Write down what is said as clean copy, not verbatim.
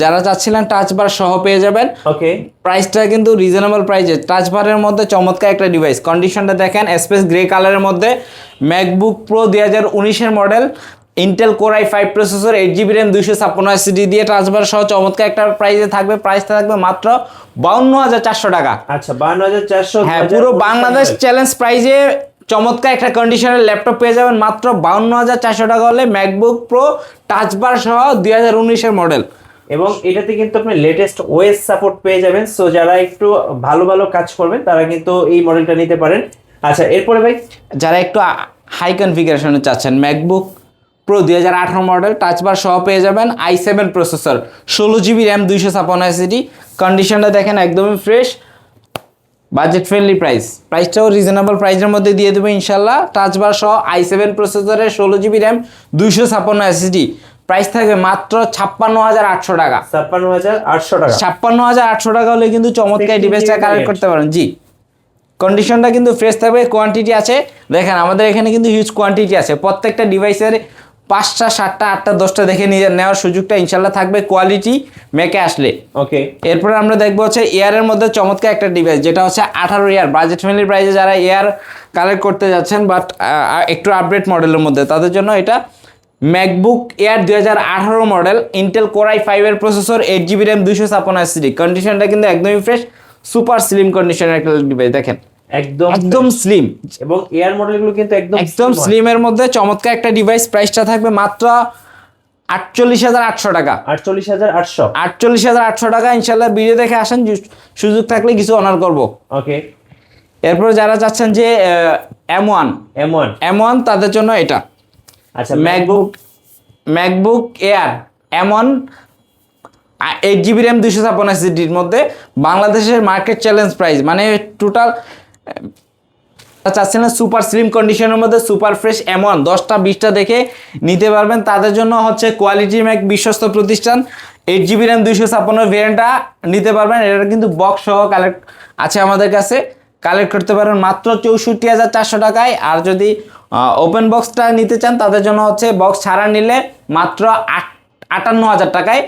যারা চাচ্ছিলেন টাচ বার সহ পেয়ে যাবেন। ওকে, প্রাইসটা কিন্তু রিজনেবল প্রাইসে, টাচ বারের মধ্যে চমৎকার একটা ডিভাইস। কন্ডিশনটা দেখেন, স্পেস গ্রে কালারের মধ্যে ম্যাকবুক প্রো 2019-এর model, Intel core i5 processor, 8GB RAM, 256 দিয়ে টাচ বার সহ চমৎকার একটা প্রাইসে থাকবে। প্রাইসটা থাকবে মাত্র 52,400 টাকা। আচ্ছা 52,400। হ্যাঁ, পুরো বাংলাদেশ চ্যালেঞ্জ প্রাইজে চমৎকার একটা কন্ডিশনের ল্যাপটপ পেয়ে যাবেন মাত্র 52,400 টাকা হলে, ম্যাকবুক প্রো টাচ বার সহ 2019-এর মডেল। এবং এটাতে কিন্তু আপনি লেটেস্ট ওএস সাপোর্ট পেয়ে যাবেন। সো যারা একটু ভালো ভালো কাজ করবেন তারা কিন্তু এই মডেলটা নিতে পারেন। আচ্ছা এরপরে ভাই, যারা একটু হাই কনফিগারেশনে চাচ্ছেন, ম্যাকবুক প্রো 2018 মডেল টাচ বার সহ পেয়ে যাবেন, i7 প্রসেসর, 16GB র্যাম, 256 কন্ডিশনটা দেখেন একদমই ফ্রেশ, বাজেট ফ্রেন্ডলি প্রাইসটাও রিজনেবল প্রাইসের মধ্যে দিয়ে দেবো ইনশাল্লাহ। টাচ বার সহ i7 প্রসেসরের, 16GB র্যাম, 256 প্রাইস থাকবে মাত্র 56,800 টাকা। 56,800 টাকা। 56,800 টাকা হলে কিন্তু চমৎকার ডিভাইসটা কালেক্ট করতে পারেন। জি, কন্ডিশনটা কিন্তু ফ্রেশ থাকবে, কোয়ান্টিটি আছে দেখেন, আমাদের এখানে কিন্তু হিউজ কোয়ান্টিটি আছে। প্রত্যেকটা ডিভাইসের 5টা 7টা 8টা 10টা দেখে নেওয়ার সুযোগটা ইনশাল্লাহ থাকবে কোয়ালিটি মেকে আসলে। ওকে, এরপরে আমরা দেখবো হচ্ছে এয়ারের মধ্যে চমৎকার একটা ডিভাইস, যেটা হচ্ছে 18 এয়ার, বাজেট ফ্রেন্ডলি প্রাইসে যারা এয়ার কালেক্ট করতে যাচ্ছেন বাট একটু আপডেট মডেলের মধ্যে, তাদের জন্য এটা MacBook air 2018 model, Intel core i5 এর প্রসেসর, 8GB র্যাম, 256 কন্ডিশনটা কিন্তু একদমই ফ্রেশ, সুপার স্লিম কন্ডিশনের একটা ডিভাইস দেখেন, একদম স্লিম। এবং এয়ার মডেলগুলো কিন্তু একদম স্লিমের মধ্যে চমৎকার একটা ডিভাইস। প্রাইসটা থাকবে মাত্র 48,800 টাকা। 48,800। 48,800 টাকা। ইনশাল্লাহ ভিডিও দেখে আসেন, সুযোগ থাকলে কিছু অনার করব। ওকে, এরপর যারা চাচ্ছেন যে M1 তাদের জন্য এটা। আচ্ছা MacBook air M1 8GB RAM, 256 মধ্যে বাংলাদেশের মার্কেট চ্যালেঞ্জ প্রাইস, মানে টোটাল চাচ্ছেন না সুপার স্লিম কন্ডিশনের মধ্যে সুপার ফ্রেশ M1 10টা 20টা দেখে নিতে পারবেন। তাদের জন্য হচ্ছে কোয়ালিটি ম্যাক বিশ্বস্ত প্রতিষ্ঠান, 8GB র্যাম, 256 ভেরিয়েন্টটা নিতে পারবেন। এটা কিন্তু বক্স সহ কালেক্ট আছে আমাদের কাছে, কালেক্ট করতে পারেন মাত্র 64,400 টাকায়। আর যদি ওপেন বক্সটা নিতে চান তাদের জন্য হচ্ছে বক্স ছাড়া নিলে মাত্র 58,000 টাকায়